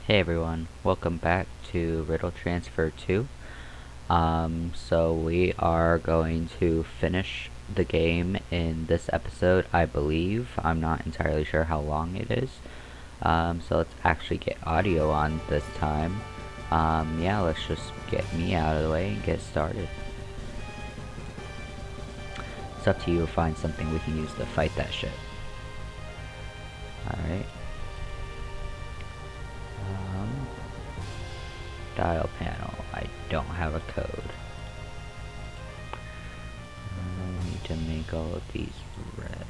Hey everyone, welcome back to Riddle Transfer 2. So we are going to finish the game in this episode, I believe. I'm not entirely sure how long it is. So let's actually get audio on this time. Yeah, let's just get me out of the way and get started. It's up to you to find something we can use to fight that shit. Alright. Dial panel. I don't have a code. I need to make all of these red.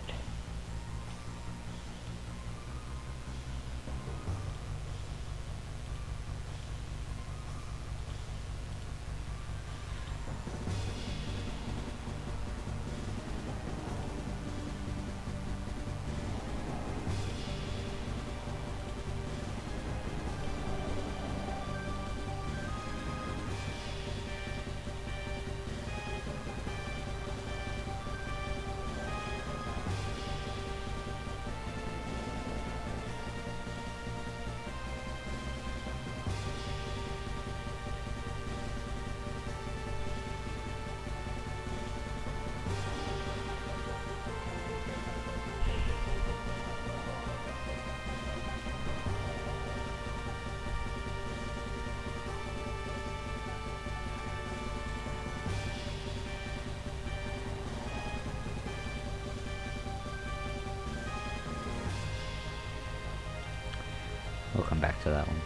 We'll come back to that one.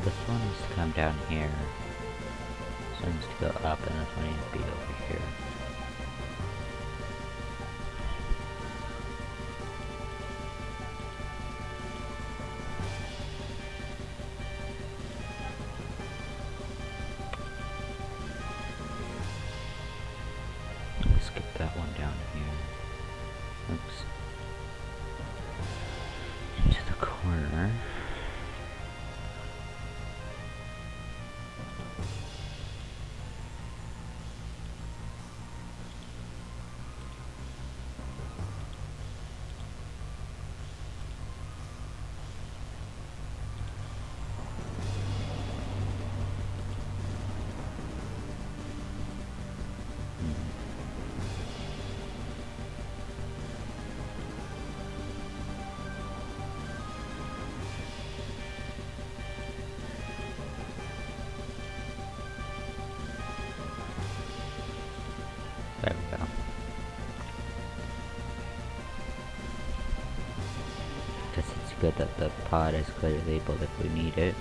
This one needs to come down here. This one needs to go up, and this one needs to be over here. Let's get that one down here. Oops. Into the corner. good that the pod is clearly labeled if we need it.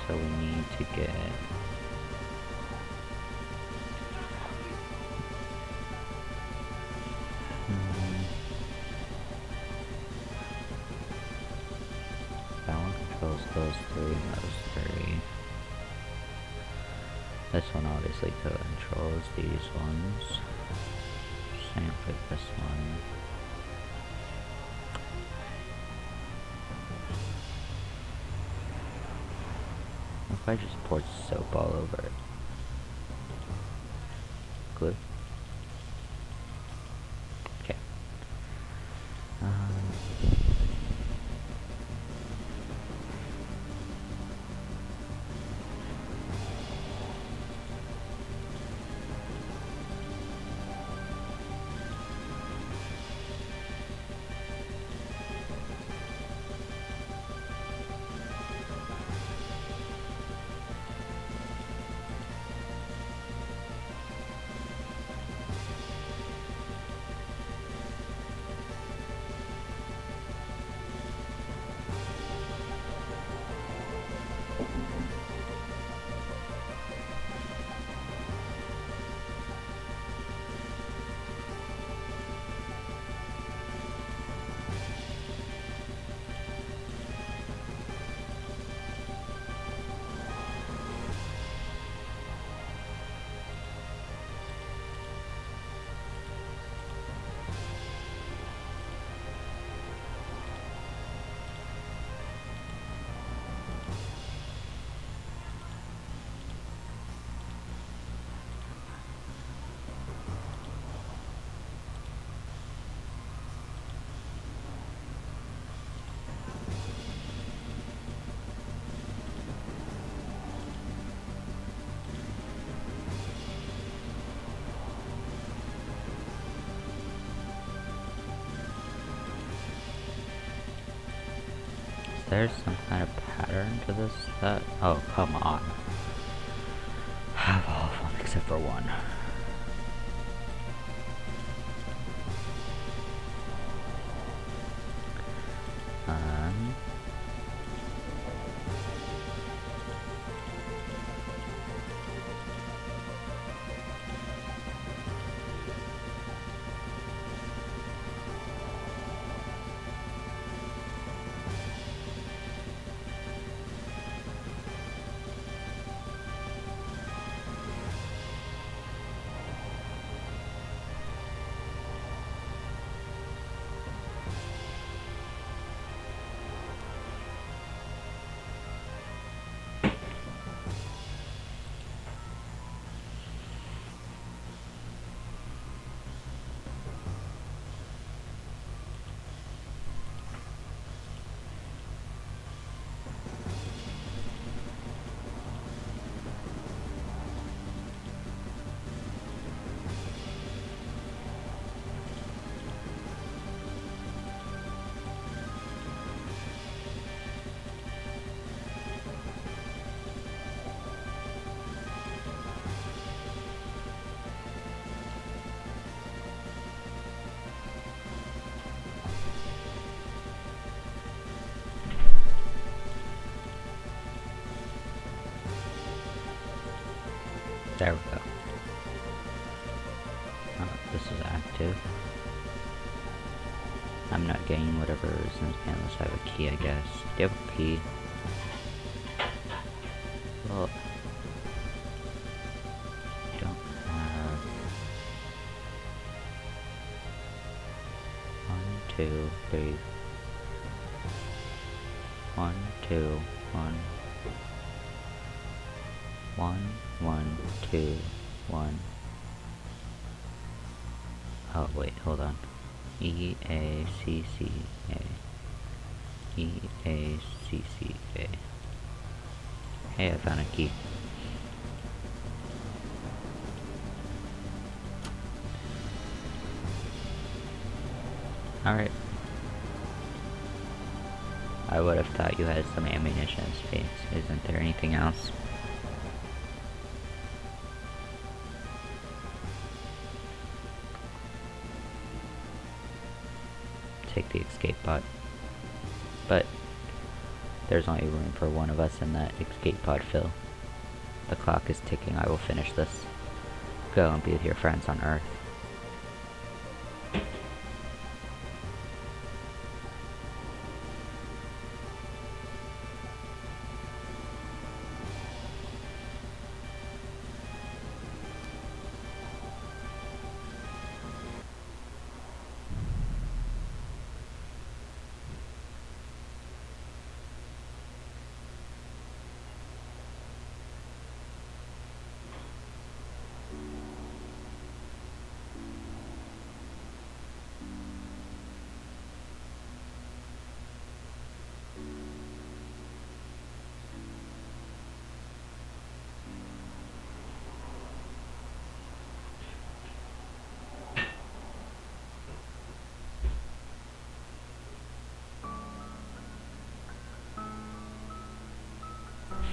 So we need to get that one controls those three and those three. This one obviously controls these ones. Same for this one. What if I just poured soap all over it? Glue? Okay. There's some kind of pattern to this that... Oh, come on. I have all of them except for one. There we go. This is active. I'm not getting whatever is in this panel unless I have a key, I guess. Do you have a key? Well, I don't have... 1, 2, 3. 1, 2, 1. 1, 1, 2, 1. Oh wait, hold on. E A C C A. E A C C A. Hey, I found a key. Alright. I would have thought you had some ammunition space. Isn't there anything else? take the escape pod. But there's only room for one of us in that escape pod, Phil. The clock is ticking. I will finish this. Go and be with your friends on Earth.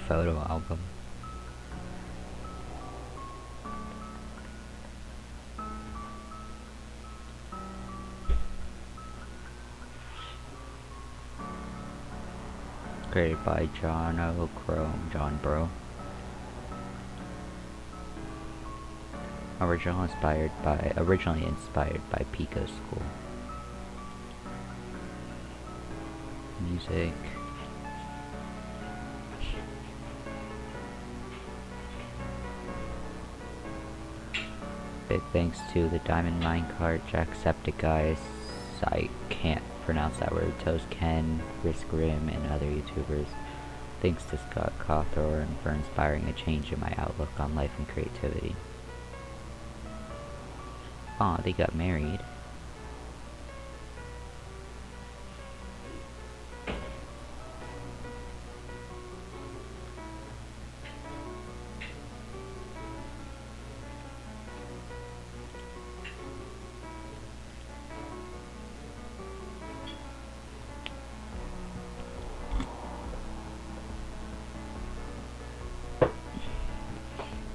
Photo album. Created by John Bro. Originally inspired by Pico School. Music. Big thanks to the Diamond Minecart, Jacksepticeye, I can't pronounce that word, Toast Ken, Risk Rim, and other YouTubers. Thanks to Scott Cawthorn for inspiring a change in my outlook on life and creativity. Aw, they got married.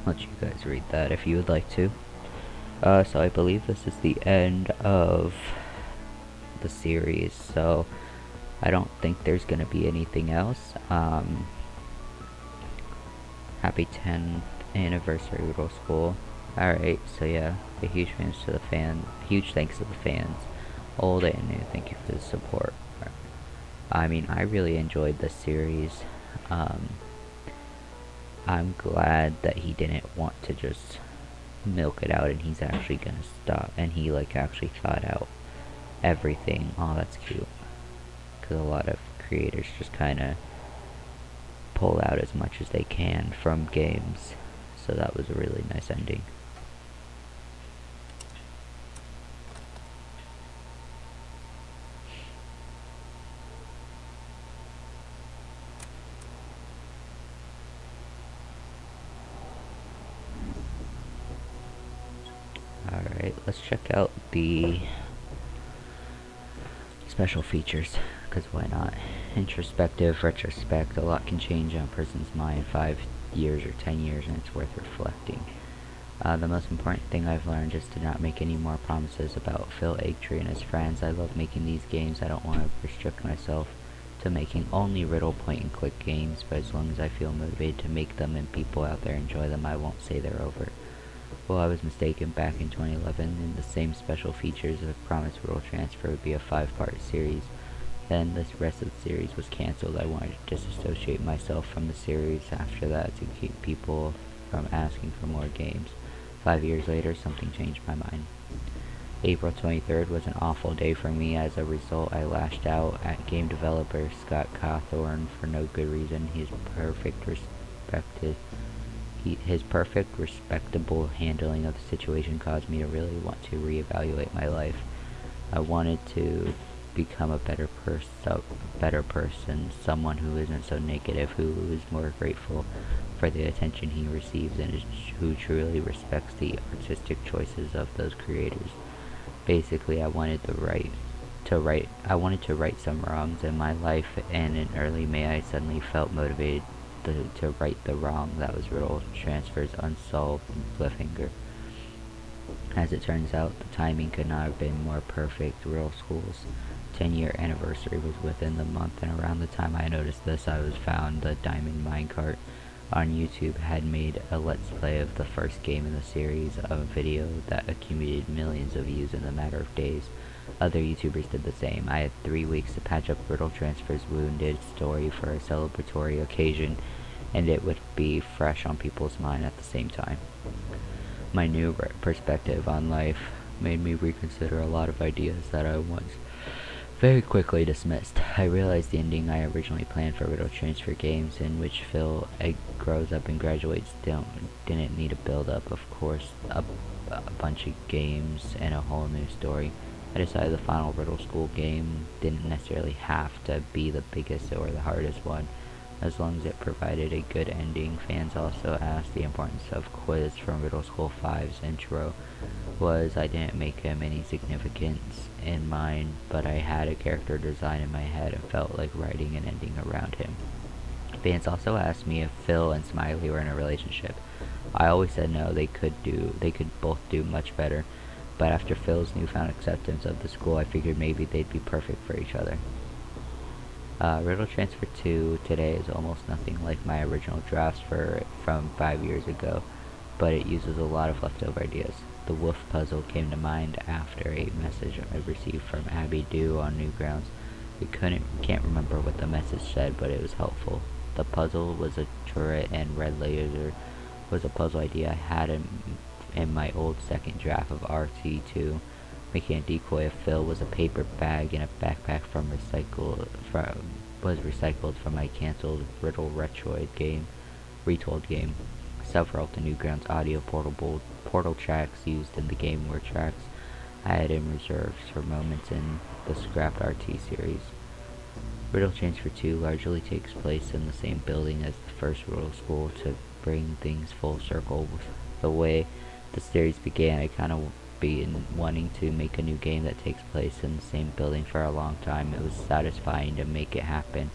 Let you guys read that if you would like to. So I believe this is the end of the series, so I don't think there's gonna be anything else. Happy 10th anniversary, Riddle School. Alright, so yeah, a huge thanks to the fans, old and new. Thank you for the support. I mean, I really enjoyed this series. I'm glad that he didn't want to just milk it out and he's actually gonna stop, and he like actually thought out everything. Oh, that's cute, because a lot of creators just kind of pull out as much as they can from games, so that was a really nice ending. Alright, let's check out the special features, because why not? Introspective, retrospect, a lot can change on a person's mind 5 years or 10 years, and it's worth reflecting. The most important thing I've learned is to not make any more promises about Phil Egtree and his friends. I love making these games. I don't want to restrict myself to making only riddle point and click games, but as long as I feel motivated to make them and people out there enjoy them, I won't say they're over. Well, I was mistaken. Back in 2011, in the same special features, I promised Riddle Transfer would be a 5-part series. Then the rest of the series was cancelled. I wanted to disassociate myself from the series after that to keep people from asking for more games. 5 years later, something changed my mind. April 23rd was an awful day for me. As a result, I lashed out at game developer Scott Cawthorn for no good reason. His perfect, respectable handling of the situation caused me to really want to reevaluate my life. I wanted to become a better person, someone who isn't so negative, who is more grateful for the attention he receives, and who truly respects the artistic choices of those creators. Basically, I wanted to right some wrongs in my life, and in early May I suddenly felt motivated to right the wrong that was Riddle Transfer's unsolved cliffhanger. As it turns out, the timing could not have been more perfect. Riddle School's 10-year anniversary was within the month, and around the time I noticed this, I was found the Diamond Minecart on YouTube had made a Let's Play of the first game in the series, a video that accumulated millions of views in a matter of days. Other YouTubers did the same. I had 3 weeks to patch up Riddle Transfer's wounded story for a celebratory occasion, and it would be fresh on people's mind at the same time. My new perspective on life made me reconsider a lot of ideas that I once very quickly dismissed. I realized the ending I originally planned for Riddle Transfer games, in which Phil grows up and graduates, didn't need a build-up. Of course, a bunch of games and a whole new story. I decided the final Riddle School game didn't necessarily have to be the biggest or the hardest one, as long as it provided a good ending. Fans also asked the importance of Quiz from Riddle School 5's intro. I didn't make him any significance in mind, but I had a character design in my head and felt like writing an ending around him. Fans also asked me if Phil and Smiley were in a relationship. I always said no, they could both do much better, but after Phil's newfound acceptance of the school, I figured maybe they'd be perfect for each other. Riddle Transfer 2 today is almost nothing like my original drafts from 5 years ago, but it uses a lot of leftover ideas. The wolf puzzle came to mind after a message I received from Abby Dew on Newgrounds. Can't remember what the message said, but it was helpful. The puzzle was a turret, and red laser was a puzzle idea I had in my old second draft of RT2. Making a decoy of Phil was a paper bag and a backpack was recycled from my cancelled Riddle Retold game. Several of the Newgrounds audio portal tracks used in the game were tracks I had in reserves for moments in the scrapped RT series. Riddle Transfer 2 largely takes place in the same building as the first Riddle School. To bring things full circle with the way the series began, I kind of been wanting to make a new game that takes place in the same building for a long time. It was satisfying to make it happen.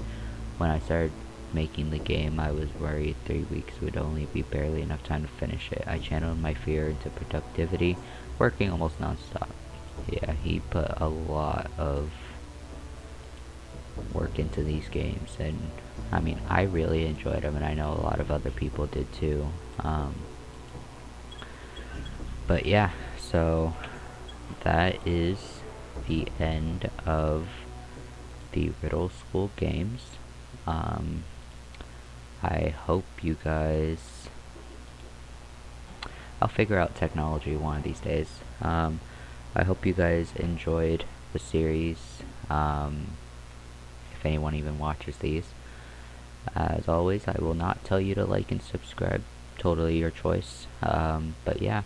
When I started making the game, I was worried 3 weeks would only be barely enough time to finish it. I channeled my fear into productivity, working almost non-stop. Yeah, he put a lot of work into these games, and I mean, I really enjoyed them, and I know a lot of other people did too. But yeah, so that is the end of the Riddle School games. I hope you guys... I'll figure out technology one of these days. I hope you guys enjoyed the series, if anyone even watches these. As always, I will not tell you to like and subscribe. Totally your choice. But yeah.